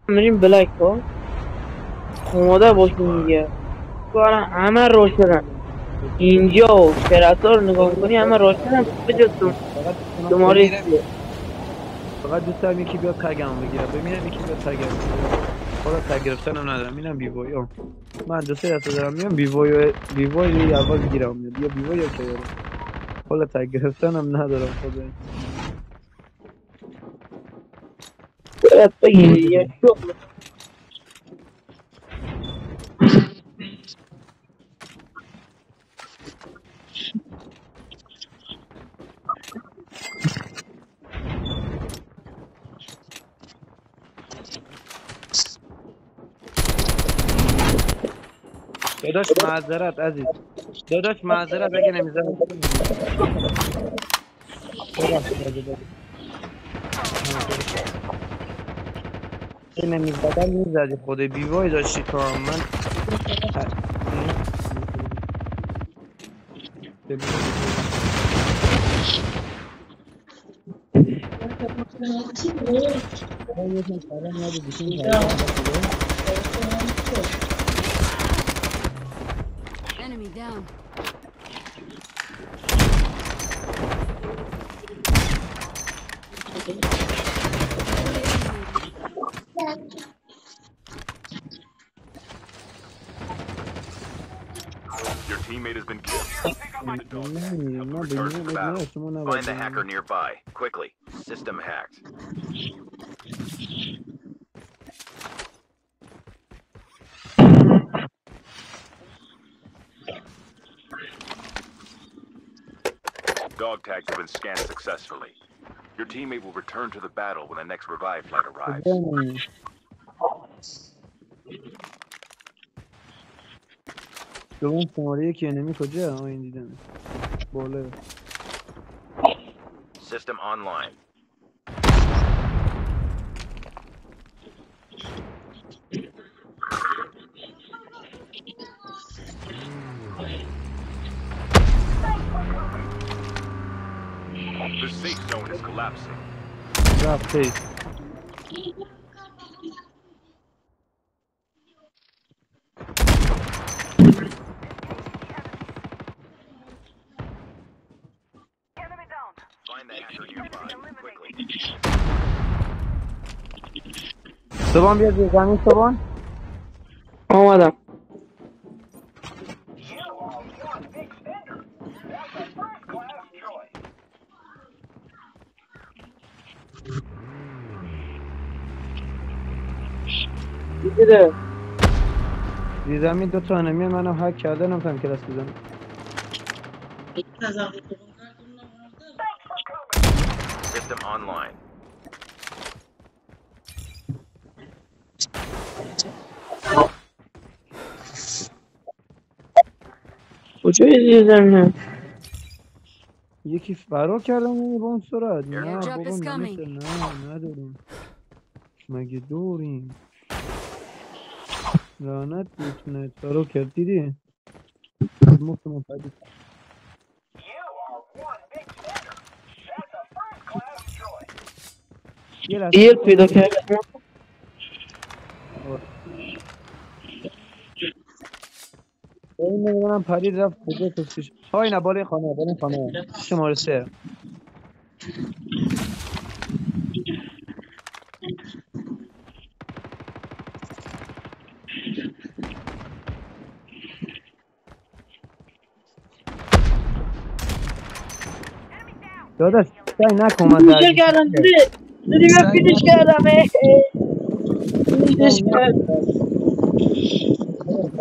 میریم بلک ها آماده باشیم دیگه. تو الان همه روشنن اینجا و شرطا رو نگاه کنی همه روشنن بجز فقط دوست دارم شماره بمیرم، 3. فقط دوست دارم یکی بیاد تگمو بگیره. ببینم یکی بیاد تگمو بگیره. خدا تگ گرفتنم ندارم، اینم بیوایو. من دو سه دسته دارم میام بیوای اول گیرم میاد، یا بیوای یا که یارو. خدا تگ گرفتنم ندارم خدای. باید بگیری دیگه شغل. داداش معذرت عزیز، داداش معذرت اگه نمیزنم ببخشید اگه نمیزدم میزدی خدای بیوای داشتی تو هم. من Enemy down. Your teammate has been killed. Return to the battle. Find the hacker nearby. Quickly. System hacked. Dog tags have been scanned successfully. Your teammate will return to the battle when the next revive flight arrives. دوم شماره یکی انمی کجا؟ این دیدم بالا. System online. The safe zone is collapsing. رفته Find the hacker nearby. Quickly. صبحان بیاد زیر زمین صبحان. آمدم. دیده زیر زمین دو تا انمی منم هک کرده، نمیتونم کلاس بزنم. System online. کجای زیر زمینه؟ یکی فرار کردم با اون سرعت. نه Airdrop بابا is coming. نه نداریم، مگه دوریم؟ لعنت بهتونه فرار کرد دیدی؟ مفت ما پدید یه لحظه دیر پیدا کردم. این نمیدونم پرید رفت کجا کشتش. های نه بالای خانه شماره 3. داداش سعی نکن من فینیش درگیر کردم دیدی من فینیش کردم. فینیش کردم.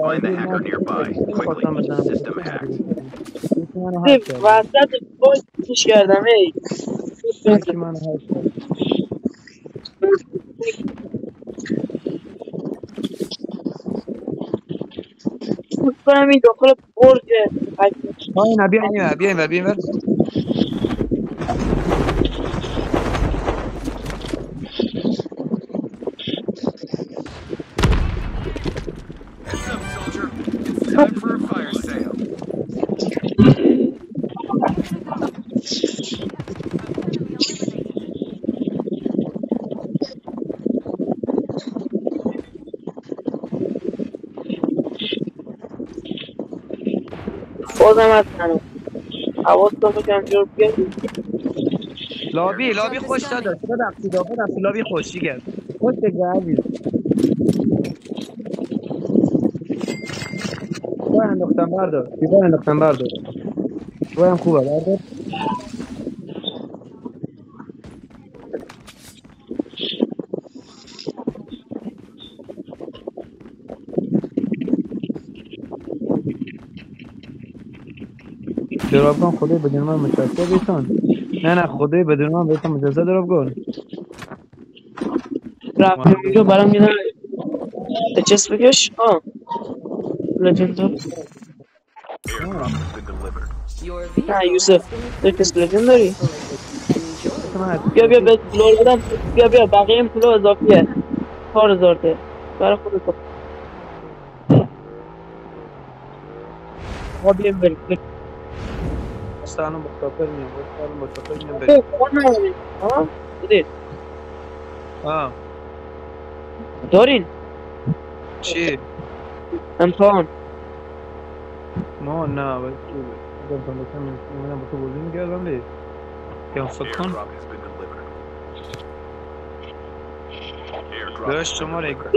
Find the hacker nearby. Quickly. خواستم بزنم System hacked. یکی منو هک کرد. وسط باز فینیش کردم. یکی منو هک کرد. فکر کنم این داخل برج های نه بیاین ور. Heads up, soldier. It's time for a fire sale. بازم هستن حواست باشم جور بیاد لابی خوش داداش ببخشید لابی خوشی کرد خوش دیگه عزیز دیوار انداختم بردار دیوارم خوبه بردار دراب کن خدای بدون من متوسط بیتون نه خدای بدون من بیتون متوسط دراب کن رفتم اینجا برام یه چیز بکش لجندر Airdrop has been delivered. Your نه vehicle یوسف تو کس لجندری enjoy. بیا به فلور بدم بیا بقیه این پولو اضافیه 4000 ته برای خودت بیم بریم استانو مستقر میام بریم بودید آه دارین چی امتحان ما نه ولی دارم من با تو بازی می‌کردم دی یا فکر کن Airdrop has been delivered. Airdrop داشت has been شماره delivered.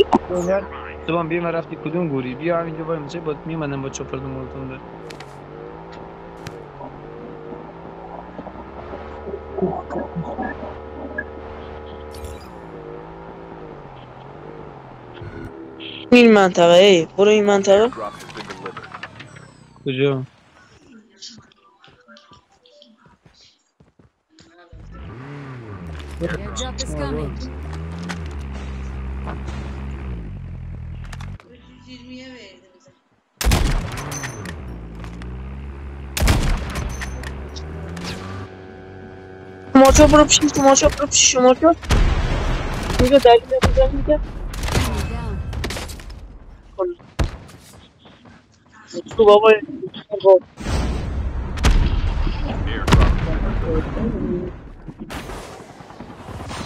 زبان بیا رفتی کدوم گوری بیا همینجا وای میشه با میمندم با چوپر دمولتون ده این منطقه برو این منطقه Airdrop has been delivered. کجا Airdrop is coming. شمارچا برو پیش شمارچا اینجا دلیل میگه Enemy down. تو بابا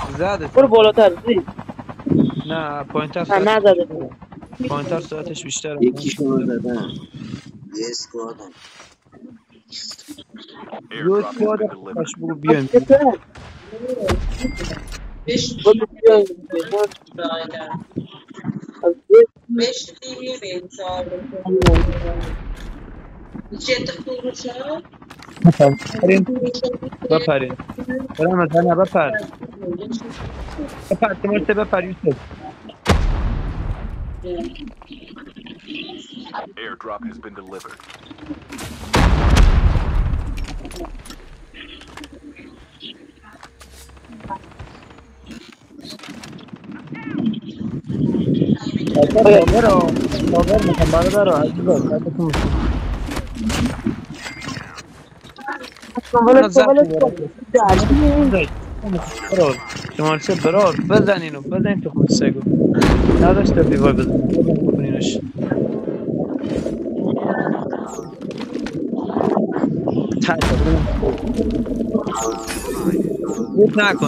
زده برو بالاتر زی نه پوینتر نه نزده پوینتر ساعتش بیشتره یکیشون رو زدن یه اسکوادم یه Airdrop has سواد been delivered. خوش بگو بیایم بپرین برام از نه بپر تماشته بپر یوسف Airdrop has been delivered. باور میکنم برادر عزیزم حالتون شمارچه برار بزنین تو خود سگو نداشته دیوار بکنینش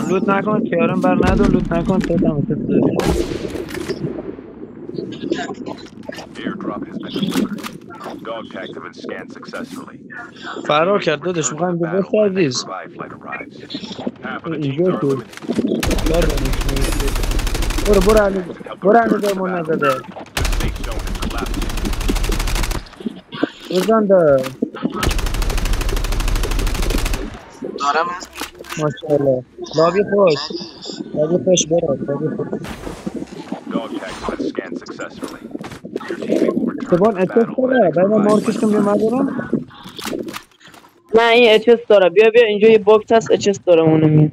لوت نکن کیارم بر ندار لوت نکن تو دمت Airdrop has been delivered. Dog tags have been scanned successfully. فرار کرد دادش Return to میخوایم the به battle when the عزیز revive flight arrives. Half of the teams اینجا are تو eliminated. برو علی درمون نزده The safe zone is collapsing. بزنده دارم از ماشاءالله لابی خوش برو Dog tags have been scanned successfully. Your teammate will return to سبان the اتس battle when داره the باید revive مارکش flight کن بیا arrives. مدارم نه این اچس داره بیا اینجا یه باکس هست اچس داره اونو میاد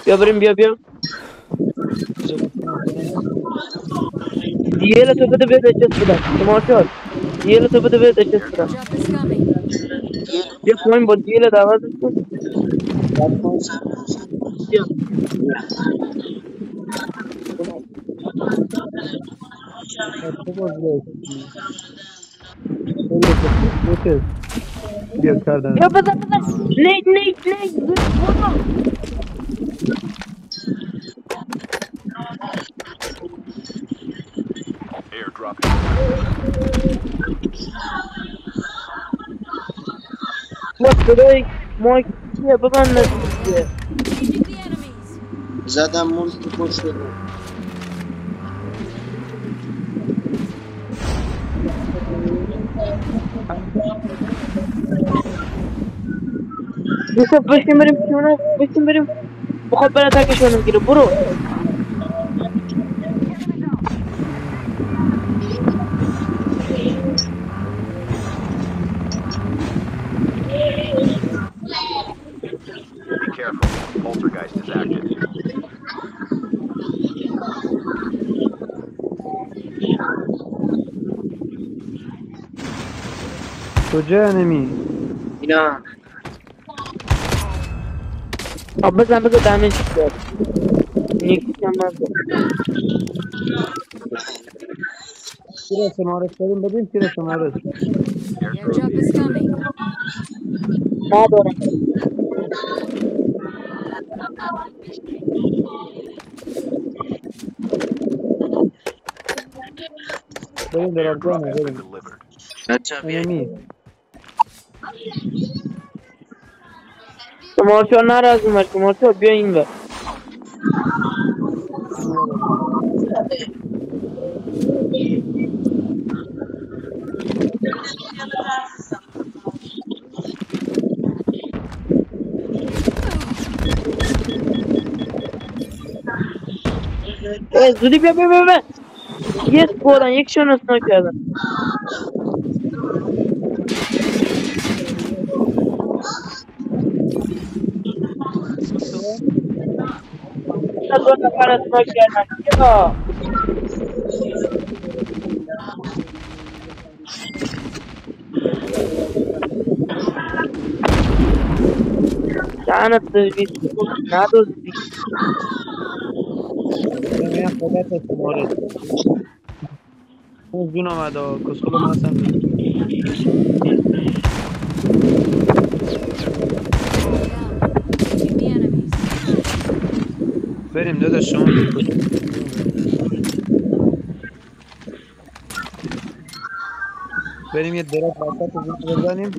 بیا بریم بیا دیل تو بده بهت اچس بدم شمارچا دیل تو بده بهت اچس بدم Airdrop is coming. بیا پایین با دیل دعوت کن بیا بیا کردن بیا بزن نیت برو Airdrop has been delivered. صدای مایک چیه ببند نزدیکه. Engaging the enemies. زدم مون تو پشت رو. یوسف بشین بریم پیونه بشین بریم بخواد برای تکشون میگیره برو. Be careful. Poltergeist is active. کجا انمی؟ اینا بزن دمج بیاد. یکی کم نزد. تیر سمارت بریم بدیم تیر سمارت. Airdrop is coming. ندارم. بریم دراب Airdrop جانه has been بریم. delivered. بچه بیایی انمی. شمارچا نره از اومد شمارچا بیا این بر. زودی بیا بیا بیا بیا. یک بردن یکشون اسنا کردن. دو نفر اسنا کردن. یا لعنت سرویس ندزدی. بریم خودت سمارت. اون جون آمده کسکلو ما هستم. Engaging the enemies. بریم داداش شما بریم یه دراب وسط وینگ بزنیم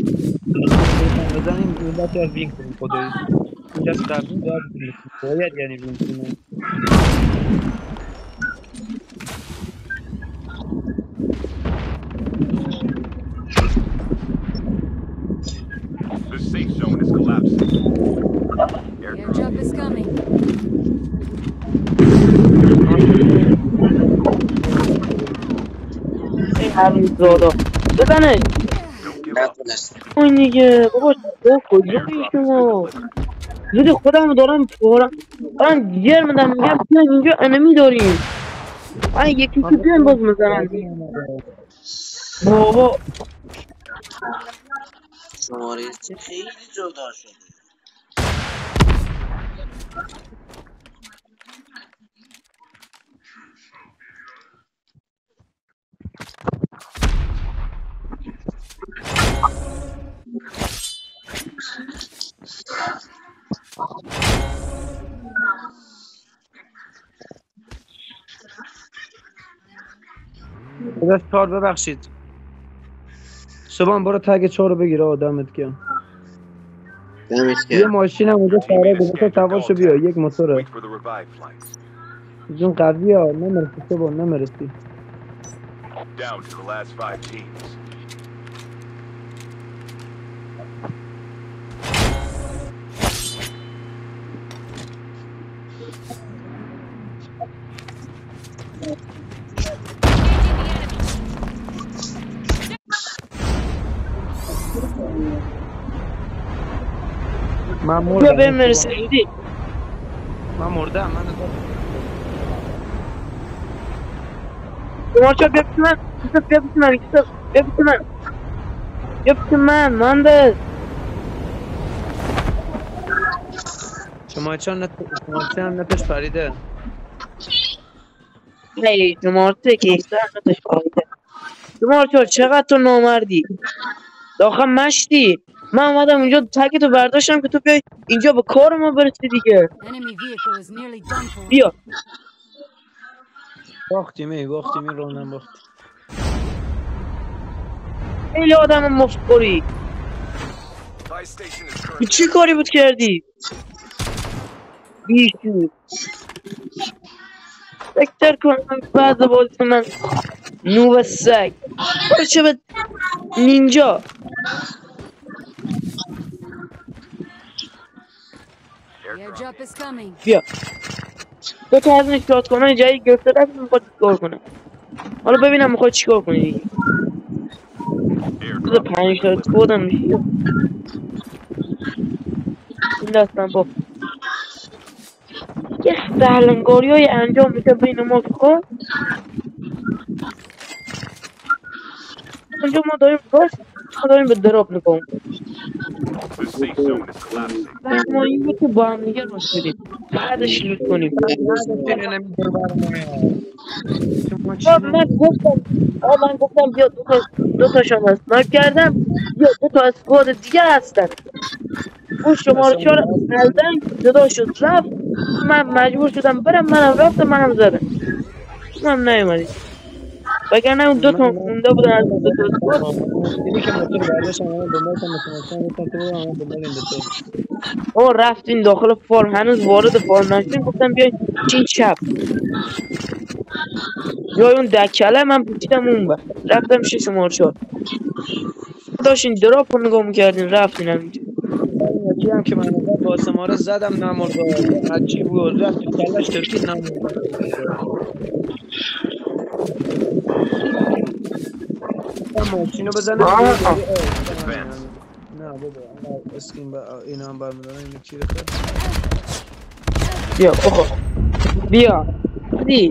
این بچه از وینگ کنیم خدایی اینجا قبلی باید یعنی وینگ کنیم The safe zone is collapsing. Airdrop is coming. این همین زادا بزنش. Don't give up. نتونستم اون دیگه بابا کجایی شما زودی خودم دارم دارم جر میدم میگم بیاین اینجا انمی داریم یکی که بیاین باز میزنن بابا شماره چه خیلی جدا شده داداش چهار ببخشید شبان برو تگ 4 رو بگیر آدمت گرم دمت یه گرم ماشین هم اونجا سواره گذاشته تواشو بیا یک موتوره Wait for the revive flight. جون قوی ها نمرسی شبان نمرسی Down to the last 5 teams. من بیا مردم به مرسی زودی من مردم من شما چا بیا پیش من یوسف بیا پیش من یوسف بیا پیش من بیا پیش من مهندس شما چند نتش پریده هی شما که یک سر نتش پایده شما چقدر تو نامردی داخل مشتی من اومدم اینجا تک تو برداشتم که تو بیای اینجا به کار ما برسی دیگه Enemy vehicle is nearly done for. بیا باختیم روندم باختیم خیلی آدم مفقوری Fire Buy station is تو currently چی کاری بود کردی؟ بیشتر فکر کنم بعد بازی من نوب سگ برو چه به نینجا Airdrop is coming. بیا دو تا از این شاد کنه جایی گرفته رفت میخواد چیکار کنه حالا ببینم میخواد چیکار کنه دیگه بذار 5 تا بودم میشه این داستان با یه سهلنگاری های انجام میده بین ما خب اونجا ما داریم راست ما داریم به دراپ نگاه the safe zone is collapsing. ما این بود که با هم دیگه راست بدیم بعدش لوت کنیم من گفتم بیا دو تاشون اسنایپ کردم بیا دو تا اسکواد دیگه هستن اون شماره 4 الدن جدا شد رفت من مجبور شدم برم منم رفتم منم زدم من نیومدی وگرنه اون دو تا مونده بودن از دو تا اسکواد اینی که موتور برداشتم اما دنبال کنم مثلا اما دنبال این دوتا ما رفتین داخل فارم هنوز وارد فارم نشدیم گفتم بیاین چین چپ جای اون دکله من پیچیدم اون بر رفتم 6 شماره 4 داشتین دراپ رو نگاه میکردین رفتین همینجا یکی هم که من با سماره زدم نمورد عجیب بود رفت تو کلش ترکید نمورد ماشینو بزنه نه بابا اسکین با اینا هم برمیدارن اینو کی بخواد بیا بخور بیا دی